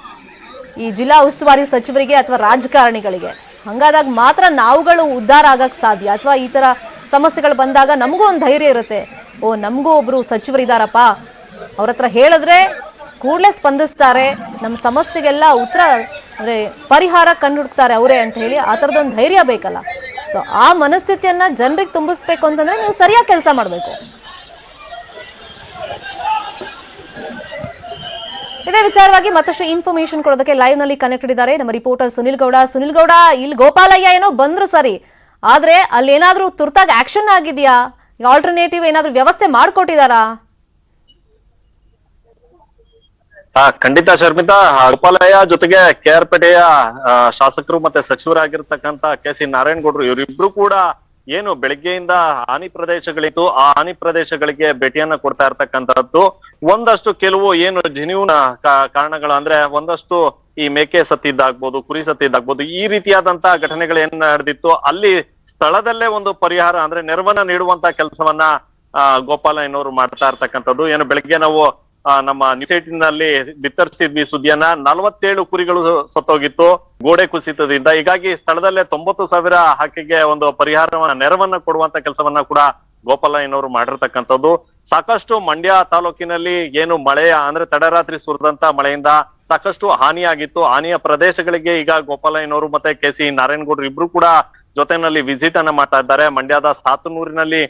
ಈ ಜಿಲ್ಲಾ ಉಸ್ತುವಾರಿ ಸಚಿವರಿಗೆ ಅಥವಾ ರಾಜಕಾರಣಿಗಳಿಗೆ. ಹಂಗಾದಾಗ ಮಾತ್ರ ನಾವುಗಳು ಉದ್ಧಾರ ಆಗಕ್ ಸಾಧ್ಯ. ಅಥವಾ ಈ ತರ ಸಮಸ್ಯೆಗಳು ಬಂದಾಗ ನಮಗೂ ಒಂದು ಧೈರ್ಯ ಇರುತ್ತೆ, ಓ ನಮಗೂ ಒಬ್ರು ಸಚಿವರಿದಾರಪ್ಪ, ಅವ್ರ ಹತ್ರ ಹೇಳಿದ್ರೆ ಕೂಡಲೇ ಸ್ಪಂದಿಸ್ತಾರೆ, ನಮ್ಮ ಸಮಸ್ಯೆಗೆಲ್ಲ ಉತ್ತರ ಅಂದ್ರೆ ಪರಿಹಾರ ಕಂಡುಹುಡುಕ್ತಾರೆ ಅವರೇ ಅಂತ ಹೇಳಿ. ಆ ಥರದೊಂದು ಧೈರ್ಯ ಬೇಕಲ್ಲ. ಸೊ ಆ ಮನಸ್ಥಿತಿಯನ್ನ ಜನರಿಗೆ ತುಂಬಿಸ್ಬೇಕು ಅಂತಂದ್ರೆ ನೀವು ಸರಿಯಾಗಿ ಕೆಲಸ ಮಾಡಬೇಕು. ಇದೇ ವಿಚಾರವಾಗಿ ಮತ್ತಷ್ಟು ಇನ್ಫಾರ್ಮೇಶನ್ ಕೊಡೋದಕ್ಕೆ ಲೈವ್ ನಲ್ಲಿ ಕನೆಕ್ಟೆಡ್ ಇದ್ದಾರೆ ನಮ್ಮ ರಿಪೋರ್ಟರ್ ಸುನಿಲ್ ಗೌಡ. ಸುನಿಲ್ ಗೌಡ, ಇಲ್ಲಿ ಗೋಪಾಲಯ್ಯ ಏನೋ ಬಂದ್ರು ಸರಿ, ಆದ್ರೆ ಅಲ್ಲಿ ಏನಾದ್ರೂ ತುರ್ತಾಗಿ ಆಕ್ಷನ್ ಆಗಿದೆಯಾ? ಆಲ್ಟರ್ನೇಟಿವ್ ಏನಾದ್ರೂ ವ್ಯವಸ್ಥೆ ಮಾಡ್ಕೊಟ್ಟಿದಾರಾ? ಖಂಡಿತ ಶರ್ಮಿತಾ, ಗೋಪಾಲಯ್ಯ ಜೊತೆಗೆ KR-ಪೇಟೆಯ ಶಾಸಕರು ಮತ್ತೆ ಸಚಿವರಾಗಿರ್ತಕ್ಕಂತ KC ನಾರಾಯಣಗೌಡರು ಇವರಿಬ್ರು ಕೂಡ ಏನು ಬೆಳಗ್ಗೆಯಿಂದ ಹಾನಿ ಪ್ರದೇಶಗಳಿತ್ತು, ಆ ಹಾನಿ ಪ್ರದೇಶಗಳಿಗೆ ಭೇಟಿಯನ್ನ ಕೊಡ್ತಾ ಇರ್ತಕ್ಕಂಥದ್ದು. ಒಂದಷ್ಟು ಕೆಲವು ಏನು ಜೆನ್ಯೂನ್ ಕಾರಣಗಳು ಅಂದ್ರೆ ಒಂದಷ್ಟು ಈ ಮೇಕೆ ಸತ್ತಿದ್ದಾಗ್ಬೋದು, ಕುರಿ ಸತ್ತಿದ್ದಾಗ್ಬೋದು, ಈ ರೀತಿಯಾದಂತ ಘಟನೆಗಳು ಏನ್ ನಡೆದಿತ್ತು ಅಲ್ಲಿ ಸ್ಥಳದಲ್ಲೇ ಒಂದು ಪರಿಹಾರ ಅಂದ್ರೆ ನೆರವನ್ನ ನೀಡುವಂತ ಕೆಲಸವನ್ನ ಗೋಪಾಲಯ್ಯನವರು ಮಾಡ್ತಾ ಇರ್ತಕ್ಕಂಥದ್ದು. ಏನು ಬೆಳಗ್ಗೆ ನಾವು ನಮ್ಮ ನ್ಯೂಸ್ 18 ನಲ್ಲಿ ಬಿತ್ತರಿಸಿದ್ವಿ ಸುದ್ದಿಯನ್ನ. 47 ಕುರಿಗಳು ಸತ್ತೋಗಿತ್ತು ಗೋಡೆ ಕುಸಿತದಿಂದ. ಹೀಗಾಗಿ ಸ್ಥಳದಲ್ಲೇ 90,000 ಆಕೆಗೆ ಒಂದು ಪರಿಹಾರ ನೆರವನ್ನ ಕೊಡುವಂತ ಕೆಲಸವನ್ನ ಕೂಡ ಗೋಪಾಲಯ್ಯನವರು ಮಾಡಿರ್ತಕ್ಕಂಥದ್ದು. ಸಾಕಷ್ಟು ಮಂಡ್ಯ ತಾಲೂಕಿನಲ್ಲಿ ಏನು ಮಳೆ ಅಂದ್ರೆ ತಡರಾತ್ರಿ ಸುರಿದಂತ ಮಳೆಯಿಂದ ಸಾಕಷ್ಟು ಹಾನಿಯಾಗಿತ್ತು. ಹಾನಿಯ ಪ್ರದೇಶಗಳಿಗೆ ಈಗ ಗೋಪಾಲಯ್ಯನವರು ಮತ್ತೆ KC ನಾರಾಯಣಗೌಡರು ಇಬ್ರು ಕೂಡ ಜೊತೆನಲ್ಲಿ ವಿಸಿಟ್ ಅನ್ನ ಮಾಡ್ತಾ ಇದ್ದಾರೆ. ಮಂಡ್ಯದ ಸಾತನೂರಿನಲ್ಲಿ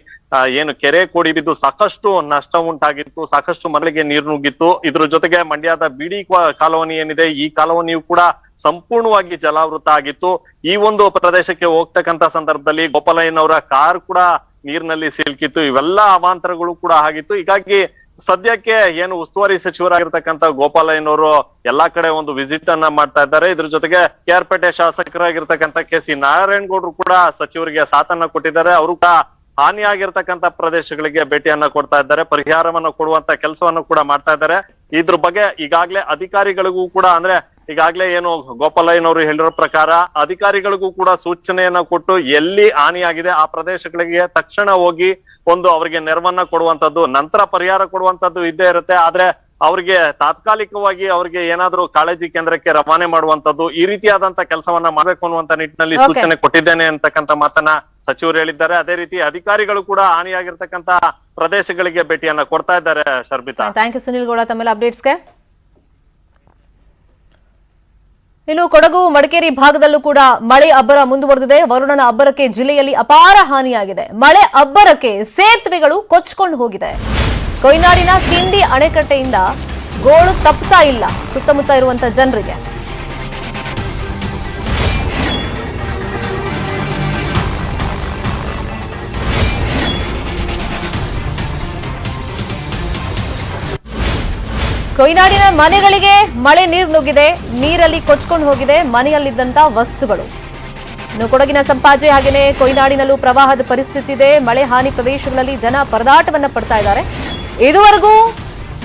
ಏನು ಕೆರೆ ಕೋಡಿ ಬಿದ್ದು ಸಾಕಷ್ಟು ನಷ್ಟ ಉಂಟಾಗಿತ್ತು, ಸಾಕಷ್ಟು ಮನೆಗಳಿಗೆ ನೀರು ನುಗ್ಗಿತ್ತು. ಇದ್ರ ಜೊತೆಗೆ ಮಂಡ್ಯದ ಬಿಡಿ ಕಾಲೋನಿ ಏನಿದೆ, ಈ ಕಾಲೋನಿಯು ಕೂಡ ಸಂಪೂರ್ಣವಾಗಿ ಜಲಾವೃತ ಆಗಿತ್ತು. ಈ ಒಂದು ಪ್ರದೇಶಕ್ಕೆ ಹೋಗ್ತಕ್ಕಂತ ಸಂದರ್ಭದಲ್ಲಿ ಗೋಪಾಲಯ್ಯನವರ ಕಾರ್ ಕೂಡ ನೀರಿನಲ್ಲಿ ಸಿಲುಕಿತ್ತು. ಇವೆಲ್ಲ ಅವಾಂತರಗಳು ಕೂಡ ಆಗಿತ್ತು. ಹೀಗಾಗಿ ಸದ್ಯಕ್ಕೆ ಏನು ಉಸ್ತುವಾರಿ ಸಚಿವರಾಗಿರ್ತಕ್ಕಂಥ ಗೋಪಾಲಯ್ಯನವರು ಎಲ್ಲಾ ಕಡೆ ಒಂದು ವಿಸಿಟ್ ಅನ್ನ ಮಾಡ್ತಾ ಇದ್ದಾರೆ. ಇದ್ರ ಜೊತೆಗೆ KR ಶಾಸಕರಾಗಿರ್ತಕ್ಕಂಥ KC ನಾರಾಯಣಗೌಡರು ಕೂಡ ಸಚಿವರಿಗೆ ಸಾಥನ್ನ ಕೊಟ್ಟಿದ್ದಾರೆ. ಅವರು ಕೂಡ ಹಾನಿಯಾಗಿರ್ತಕ್ಕಂಥ ಪ್ರದೇಶಗಳಿಗೆ ಭೇಟಿಯನ್ನ ಕೊಡ್ತಾ ಇದ್ದಾರೆ, ಪರಿಹಾರವನ್ನು ಕೊಡುವಂತ ಕೆಲಸವನ್ನು ಕೂಡ ಮಾಡ್ತಾ ಇದ್ದಾರೆ. ಇದ್ರ ಬಗ್ಗೆ ಈಗಾಗ್ಲೇ ಅಧಿಕಾರಿಗಳಿಗೂ ಕೂಡ ಅಂದ್ರೆ ಈಗಾಗ್ಲೇ ಏನು ಗೋಪಾಲಯ್ಯನವರು ಹೇಳಿರೋ ಪ್ರಕಾರ ಅಧಿಕಾರಿಗಳಿಗೂ ಕೂಡ ಸೂಚನೆಯನ್ನ ಕೊಟ್ಟು ಎಲ್ಲಿ ಹಾನಿಯಾಗಿದೆ ಆ ಪ್ರದೇಶಗಳಿಗೆ ತಕ್ಷಣ ಹೋಗಿ ಒಂದು ಅವರಿಗೆ ನೆರವನ್ನ ಕೊಡುವಂತದ್ದು, ನಂತರ ಪರಿಹಾರ ಕೊಡುವಂತದ್ದು ಇದ್ದೇ ಇರುತ್ತೆ. ಆದ್ರೆ ಅವ್ರಿಗೆ ತಾತ್ಕಾಲಿಕವಾಗಿ ಅವ್ರಿಗೆ ಏನಾದ್ರೂ ಕಾಳಜಿ ಕೇಂದ್ರಕ್ಕೆ ರವಾನೆ ಮಾಡುವಂತದ್ದು, ಈ ರೀತಿಯಾದಂತ ಕೆಲಸವನ್ನ ಮಾಡ್ಬೇಕು ಅನ್ನುವಂತ ನಿಟ್ಟಿನಲ್ಲಿ ಸೂಚನೆ ಕೊಟ್ಟಿದ್ದೇನೆ ಅಂತಕ್ಕಂಥ ಮಾತನ್ನ ಸಚಿವರು ಹೇಳಿದ್ದಾರೆ. ಅದೇ ರೀತಿ ಅಧಿಕಾರಿಗಳು ಕೂಡ ಹಾನಿಯಾಗಿರ್ತಕ್ಕಂತ ಪ್ರದೇಶಗಳಿಗೆ ಭೇಟಿಯನ್ನ ಕೊಡ್ತಾ ಇದ್ದಾರೆ. ಶರ್ಮಿತಾ, ಥ್ಯಾಂಕ್ ಯು ಸುನಿಲ್ ಗೌಡ ತಮ್ಮೆಲ್ಲ ಅಪ್ಡೇಟ್ಸ್ಗೆ. ಇನ್ನು ಕೊಡಗು ಮಡಿಕೇರಿ ಭಾಗದಲ್ಲೂ ಕೂಡ ಮಳೆ ಅಬ್ಬರ ಮುಂದುವರೆದಿದೆ. ವರುಣನ ಅಬ್ಬರಕ್ಕೆ ಜಿಲ್ಲೆಯಲ್ಲಿ ಅಪಾರ ಹಾನಿಯಾಗಿದೆ. ಮಳೆ ಅಬ್ಬರಕ್ಕೆ ಸೇತುವೆಗಳು ಕೊಚ್ಚಿಕೊಂಡು ಹೋಗಿದೆ. ಕೊಯ್ನಾಡಿನ ಕಿಂಡಿ ಅಣೆಕಟ್ಟೆಯಿಂದ ಗೋಳು ತಪ್ಪುತ್ತಾ ಇಲ್ಲ ಸುತ್ತಮುತ್ತ ಇರುವಂತ ಜನರಿಗೆ. ಕೊಯ್ನಾಡಿನ ಮನೆಗಳಿಗೆ ಮಳೆ ನೀರು ನುಗ್ಗಿದೆ, ನೀರಲ್ಲಿ ಕೊಚ್ಕೊಂಡು ಹೋಗಿದೆ ಮನೆಯಲ್ಲಿದ್ದಂತ ವಸ್ತುಗಳು. ಇನ್ನು ಕೊಡಗಿನ ಸಂಪಾಜೆ ಹಾಗೆಯೇ ಕೊಯ್ನಾಡಿನಲ್ಲೂ ಪ್ರವಾಹದ ಪರಿಸ್ಥಿತಿ ಇದೆ. ಮಳೆ ಹಾನಿ ಪ್ರದೇಶಗಳಲ್ಲಿ ಜನ ಪರದಾಟವನ್ನ ಪಡ್ತಾ ಇದ್ದಾರೆ. ಇದುವರೆಗೂ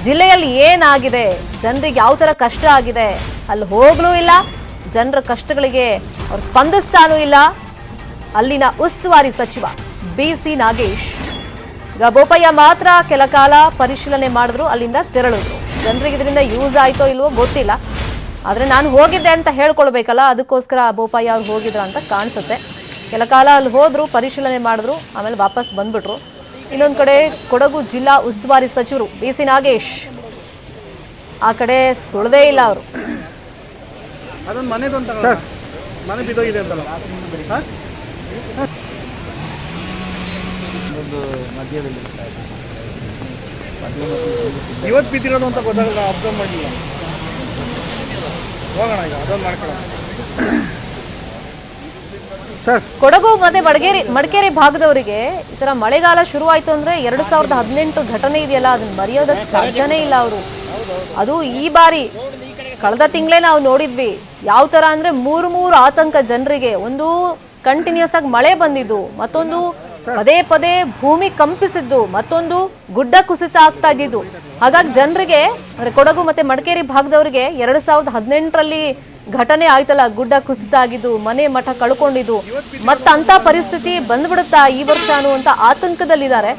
ಜಿಲ್ಲೆಯಲ್ಲಿ ಏನಾಗಿದೆ, ಜನರಿಗೆ ಯಾವ ತರ ಕಷ್ಟ ಆಗಿದೆ ಅಲ್ಲಿ ಹೋಗ್ಲೂ ಇಲ್ಲ, ಜನರ ಕಷ್ಟಗಳಿಗೆ ಅವ್ರು ಸ್ಪಂದಿಸ್ತಾನೂ ಇಲ್ಲ. ಅಲ್ಲಿನ ಉಸ್ತುವಾರಿ ಸಚಿವ BC ನಾಗೇಶ್ ಈಗ ಬೋಪಯ್ಯ ಮಾತ್ರ ಕೆಲ ಕಾಲ ಪರಿಶೀಲನೆ ಮಾಡಿದ್ರು, ಅಲ್ಲಿಂದ ತೆರಳಿದ್ರು. ಜನರಿಗೆ ಇದರಿಂದ ಯೂಸ್ ಆಯ್ತೋ ಇಲ್ವೋ ಗೊತ್ತಿಲ್ಲ, ಆದ್ರೆ ನಾನು ಹೋಗಿದ್ದೆ ಅಂತ ಹೇಳ್ಕೊಳ್ಬೇಕಲ್ಲ, ಅದಕ್ಕೋಸ್ಕರ ಬೋಪಯ್ಯ ಅವ್ರು ಹೋಗಿದ್ರ ಅಂತ ಕಾಣಿಸುತ್ತೆ. ಕೆಲ ಕಾಲ ಅಲ್ಲಿ ಹೋದ್ರು, ಪರಿಶೀಲನೆ ಮಾಡಿದ್ರು, ಆಮೇಲೆ ವಾಪಸ್ ಬಂದ್ಬಿಟ್ರು. ಇನ್ನೊಂದು ಕಡೆ ಕೊಡಗು ಜಿಲ್ಲಾ ಉಸ್ತುವಾರಿ ಸಚಿವರು BC ನಾಗೇಶ್ ಆ ಕಡೆ ಸುಳ್ದೇ ಇಲ್ಲ ಅವರು. ಅದೊಂದು ಮನೆದೊಂದು ಮನೆ ಬಿದ್ದೋಗಿದೆ ಅಂತಲ್ಲ ಮಧ್ಯದಲ್ಲಿ ಇವತ್ತು ಬಿದ್ದಿರೋದು ಅಂತ ಗೊತ್ತಾಗಲ್ಲ, ಅಬ್ಸರ್ವ್ ಮಾಡಲಿಲ್ಲ. ಹೋಗೋಣ ಈಗ ಅದೊಂದು ಮಾಡ್ಕೊಳ್ಳೋಣ ಸರ್. ಕೊಡಗು ಮತ್ತೆ ಮಡಿಕೇರಿ ಭಾಗದವರಿಗೆ ಈ ತರ ಮಳೆಗಾಲ ಶುರುವಾಯ್ತು ಅಂದ್ರೆ 2018 ಘಟನೆ ಇದೆಯಲ್ಲ, ಅದನ್ನ ಮರೆಯೋದಕ್ಕೆ ಸಾಧ್ಯನೇ ಇಲ್ಲ ಅವರು. ಅದು ಈ ಬಾರಿ ಕಳೆದ ತಿಂಗಳೇ ನಾವು ನೋಡಿದ್ವಿ ಯಾವ ತರ ಅಂದ್ರೆ ಮೂರು ಆತಂಕ ಜನರಿಗೆ. ಒಂದು ಕಂಟಿನ್ಯೂಸ್ ಆಗಿ ಮಳೆ ಬಂದಿದ್ದು, ಮತ್ತೊಂದು ಪದೇ ಪದೇ ಭೂಮಿ ಕಂಪಿಸಿದ್ದು, ಮತ್ತೊಂದು ಗುಡ್ಡ ಕುಸಿತ ಆಗ್ತಾ ಇದ್ದಿದ್ದು. ಹಾಗಾಗಿ ಜನರಿಗೆ ಅಂದ್ರೆ ಕೊಡಗು ಮತ್ತೆ ಮಡಿಕೇರಿ ಭಾಗದವರಿಗೆ 2018ರಲ್ಲಿ ಘಟನೆ ಆಯ್ತಲ್ಲ, ಗುಡ್ಡ ಕುಸಿತ ಆಗಿದ್ದು, ಮನೆ ಮಠ ಕಳ್ಕೊಂಡಿದ್ದು, ಮತ್ತಂತ ಪರಿಸ್ಥಿತಿ ಬಂದ್ಬಿಡುತ್ತಾ ಈ ವರ್ಷ ಅನ್ನುವಂತ ಆತಂಕದಲ್ಲಿದ್ದಾರೆ.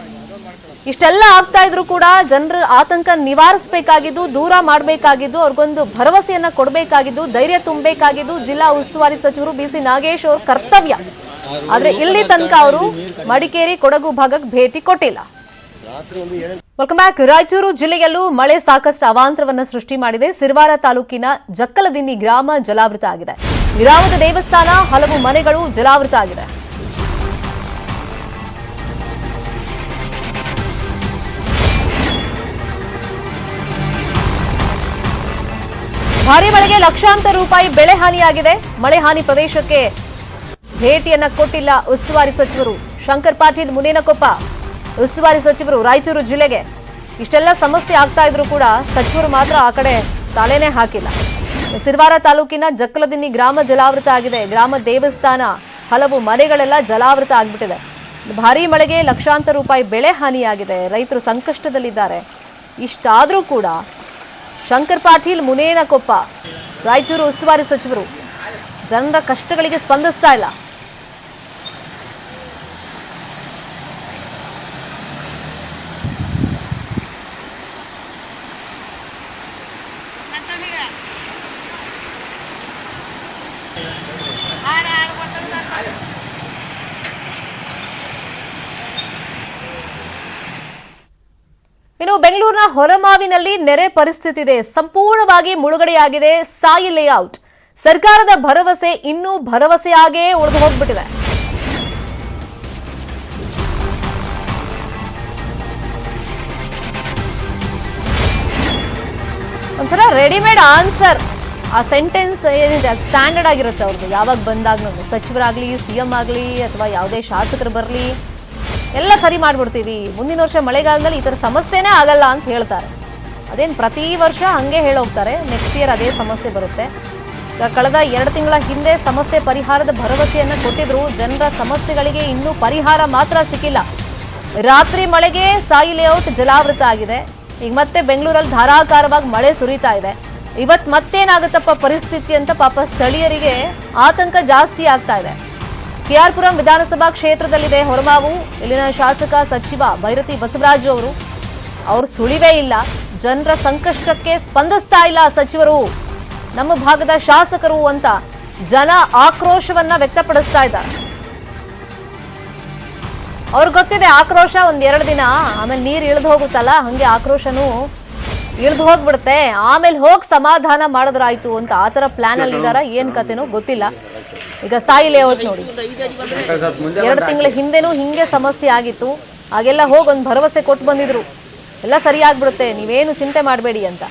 ಇಷ್ಟೆಲ್ಲ ಆಗ್ತಾ ಇದ್ರು ಕೂಡ ಜನರ ಆತಂಕ ನಿವಾರಿಸಬೇಕಾಗಿದ್ದು, ದೂರ ಮಾಡಬೇಕಾಗಿದ್ದು, ಅವ್ರಿಗೊಂದು ಭರವಸೆಯನ್ನ ಕೊಡಬೇಕಾಗಿದ್ದು, ಧೈರ್ಯ ತುಂಬಬೇಕಾಗಿದ್ದು ಜಿಲ್ಲಾ ಉಸ್ತುವಾರಿ ಸಚಿವರು BC ನಾಗೇಶ್ ಅವ್ರ ಕರ್ತವ್ಯ. ಆದ್ರೆ ಇಲ್ಲಿ ತನಕ ಅವರು ಮಡಿಕೇರಿ ಕೊಡಗು ಭಾಗಕ್ಕೆ ಭೇಟಿ ಕೊಟ್ಟಿಲ್ಲ. Welcome back. ರಾಯಚೂರು ಜಿಲ್ಲೆಯಲ್ಲೂ ಮಳೆ ಸಾಕಷ್ಟು ಅವಾಂತರವನ್ನ ಸೃಷ್ಟಿ ಮಾಡಿದೆ. ಸಿರವಾರ ತಾಲೂಕಿನ ಜಕ್ಕಲದಿನ್ನಿ ಗ್ರಾಮ ಜಲಾವೃತ ಆಗಿದೆ. ಗ್ರಾಮದ ದೇವಸ್ಥಾನ, ಹಲವು ಮನೆಗಳು ಜಲಾವೃತ ಆಗಿದೆ. ಭಾರಿ ಮಳೆಗೆ ಲಕ್ಷಾಂತರ ರೂಪಾಯಿ ಬೆಳೆ ಹಾನಿಯಾಗಿದೆ. ಮಳೆ ಹಾನಿ ಪ್ರದೇಶಕ್ಕೆ ಭೇಟಿಯನ್ನ ಕೊಟ್ಟಿಲ್ಲ ಉಸ್ತುವಾರಿ ಸಚಿವರು. ಶಂಕರ್ ಪಾಟೀಲ್ ಮುನೇನಕೊಪ್ಪ ಉಸ್ತುವಾರಿ ಸಚಿವರು ರಾಯಚೂರು ಜಿಲ್ಲೆಗೆ. ಇಷ್ಟೆಲ್ಲ ಸಮಸ್ಯೆ ಆಗ್ತಾ ಇದ್ರು ಕೂಡ ಸಚಿವರು ಮಾತ್ರ ಆ ಕಡೆ ತಲೆನೇ ಹಾಕಿಲ್ಲ. ಸಿರವಾರ ತಾಲೂಕಿನ ಜಕ್ಕಲದಿನ್ನಿ ಗ್ರಾಮ ಜಲಾವೃತ ಆಗಿದೆ. ಗ್ರಾಮ ದೇವಸ್ಥಾನ, ಹಲವು ಮನೆಗಳೆಲ್ಲ ಜಲಾವೃತ ಆಗ್ಬಿಟ್ಟಿದೆ. ಭಾರೀ ಮಳೆಗೆ ಲಕ್ಷಾಂತರ ರೂಪಾಯಿ ಬೆಳೆ ಹಾನಿಯಾಗಿದೆ. ರೈತರು ಸಂಕಷ್ಟದಲ್ಲಿದ್ದಾರೆ. ಇಷ್ಟಾದ್ರೂ ಕೂಡ ಶಂಕರ್ ಪಾಟೀಲ್ ಮುನೇನಕೊಪ್ಪ ರಾಯಚೂರು ಉಸ್ತುವಾರಿ ಸಚಿವರು ಜನರ ಕಷ್ಟಗಳಿಗೆ ಸ್ಪಂದಿಸ್ತಾ ಇಲ್ಲ. ಇನ್ನು ಬೆಂಗಳೂರಿನ ಹೊರಮಾವಿನಲ್ಲಿ ನೆರೆ ಪರಿಸ್ಥಿತಿ ಇದೆ. ಸಂಪೂರ್ಣವಾಗಿ ಮುಳುಗಡೆಯಾಗಿದೆ ಸಾಯಿ ಲೇಔಟ್. ಸರ್ಕಾರದ ಭರವಸೆ ಇನ್ನೂ ಭರವಸೆಯಾಗೇ ಉಳಿದು ಹೋಗ್ಬಿಟ್ಟಿದೆ. ಒಂಥರ ರೆಡಿಮೇಡ್ ಆನ್ಸರ್. ಆ ಸೆಂಟೆನ್ಸ್ ಏನಿದೆ ಅದು ಸ್ಟ್ಯಾಂಡರ್ಡ್ ಆಗಿರುತ್ತೆ ಅವ್ರದ್ದು. ಯಾವಾಗ ಬಂದಾಗ್ಲೂ ಸಚಿವರಾಗ್ಲಿ, ಸಿಎಂ ಆಗಲಿ ಅಥವಾ ಯಾವುದೇ ಶಾಸಕರು ಬರಲಿ, ಎಲ್ಲ ಸರಿ ಮಾಡ್ಬಿಡ್ತೀವಿ, ಮುಂದಿನ ವರ್ಷ ಮಳೆಗಾಲದಲ್ಲಿ ಈ ಥರ ಸಮಸ್ಯೆನೇ ಆಗಲ್ಲ ಅಂತ ಹೇಳ್ತಾರೆ. ಅದೇನು ಪ್ರತಿ ವರ್ಷ ಹಂಗೆ ಹೇಳೋಗ್ತಾರೆ. ನೆಕ್ಸ್ಟ್ ಇಯರ್ ಅದೇ ಸಮಸ್ಯೆ ಬರುತ್ತೆ. ಕಳೆದ 2 ತಿಂಗಳ ಹಿಂದೆ ಸಮಸ್ಯೆ ಪರಿಹಾರದ ಭರವಸೆಯನ್ನು ಕೊಟ್ಟಿದ್ರು. ಜನರ ಸಮಸ್ಯೆಗಳಿಗೆ ಇನ್ನೂ ಪರಿಹಾರ ಮಾತ್ರ ಸಿಕ್ಕಿಲ್ಲ. ರಾತ್ರಿ ಮಳೆಗೆ ಸಾಯಿ ಲೇಔಟ್ ಜಲಾವೃತ ಆಗಿದೆ. ಈಗ ಮತ್ತೆ ಬೆಂಗಳೂರಲ್ಲಿ ಧಾರಾಕಾರವಾಗಿ ಮಳೆ ಸುರಿತಾ ಇದೆ. ಇವತ್ತು ಮತ್ತೇನಾಗುತ್ತಪ್ಪ ಪರಿಸ್ಥಿತಿ ಅಂತ ಪಾಪ ಸ್ಥಳೀಯರಿಗೆ ಆತಂಕ ಜಾಸ್ತಿ ಆಗ್ತಾ ಇದೆ. ಕೆಆರ್ ಪುರಂ ವಿಧಾನಸಭಾ ಕ್ಷೇತ್ರದಲ್ಲಿದೆ ಹೊರಮಾವು. ಇಲ್ಲಿನ ಶಾಸಕ ಸಚಿವ ಭೈರತಿ ಬಸವರಾಜು ಅವರು ಸುಳಿವೇ ಇಲ್ಲ. ಜನರ ಸಂಕಷ್ಟಕ್ಕೆ ಸ್ಪಂದಿಸ್ತಾ ಇಲ್ಲ ಸಚಿವರು, ನಮ್ಮ ಭಾಗದ ಶಾಸಕರು ಅಂತ ಜನ ಆಕ್ರೋಶವನ್ನ ವ್ಯಕ್ತಪಡಿಸ್ತಾ ಇದ್ದಾರೆ. ಅವ್ರಿಗೆ ಗೊತ್ತಿದೆ ಆಕ್ರೋಶ 1-2 ದಿನ, ಆಮೇಲೆ ನೀರು ಇಳಿದು ಹೋಗುತ್ತಲ್ಲ, ಹಂಗೆ ಆಕ್ರೋಶನೂ ಇಳಿದು ಹೋಗ್ಬಿಡುತ್ತೆ, ಆಮೇಲೆ ಹೋಗಿ ಸಮಾಧಾನ ಮಾಡಿದ್ರಾಯ್ತು ಅಂತ ಆ ಥರ ಪ್ಲಾನ್ ಅಲ್ಲಿ ಇದಾರ. ಏನ್ ಕತೆನೋ ಗೊತ್ತಿಲ್ಲ. ಈಗ ಸಾಯಿ ಲೇಔಟ್ ನೋಡಿ, 2 ತಿಂಗಳ ಹಿಂದೆನೂ ಹಿಂಗೆ ಸಮಸ್ಯೆ ಆಗಿತ್ತು. ಹಾಗೆಲ್ಲ ಹೋಗಿ ಒಂದು ಭರವಸೆ ಕೊಟ್ಟು ಬಂದಿದ್ರು, ಎಲ್ಲ ಸರಿಯಾಗ್ಬಿಡುತ್ತೆ, ನೀವೇನು ಚಿಂತೆ ಮಾಡಬೇಡಿ ಅಂತ.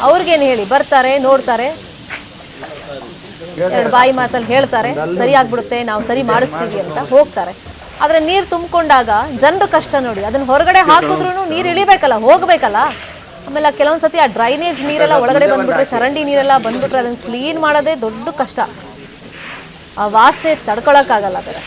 ಅವ್ರಿಗೇನು ಹೇಳಿ, ಬರ್ತಾರೆ, ನೋಡ್ತಾರೆ, 2 ಬಾಯಿ ಮಾತಲ್ಲಿ ಹೇಳ್ತಾರೆ, ಸರಿ ಆಗ್ಬಿಡುತ್ತೆ, ನಾವು ಸರಿ ಮಾಡಿಸ್ತೀವಿ ಅಂತ ಹೋಗ್ತಾರೆ. ಆದ್ರೆ ನೀರು ತುಂಬಿಕೊಂಡಾಗ ಜನರ ಕಷ್ಟ ನೋಡಿ. ಅದನ್ನ ಹೊರಗಡೆ ಹಾಕಿದ್ರು ನೀರು ಇಳಿಬೇಕಲ್ಲ, ಹೋಗ್ಬೇಕಲ್ಲ. ಆಮೇಲೆ ಕೆಲವೊಂದ್ಸತಿ ಆ ಡ್ರೈನೇಜ್ ನೀರೆಲ್ಲ ಒಳಗಡೆ ಬಂದ್ಬಿಟ್ರೆ, ಚರಂಡಿ ನೀರೆಲ್ಲ ಬಂದ್ಬಿಟ್ರೆ ಅದನ್ನ ಕ್ಲೀನ್ ಮಾಡೋದೇ ದೊಡ್ಡ ಕಷ್ಟ. ಆ ವಾಸನೆ ತಡ್ಕೊಳಕ್ಕಾಗಲ್ಲ. ಅದರ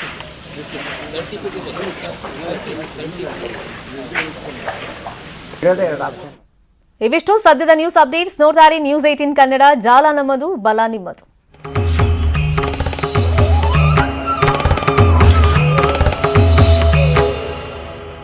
ಇವಿಷ್ಟು ಸದ್ಯದ ನ್ಯೂಸ್ ಅಪ್ಡೇಟ್ಸ್. ನೋಡ್ತಾರೆ ನ್ಯೂಸ್ 18 ಕನ್ನಡ. ಜಾಲ ನಮ್ಮದು, ಬಲ ನಿಮ್ಮದು.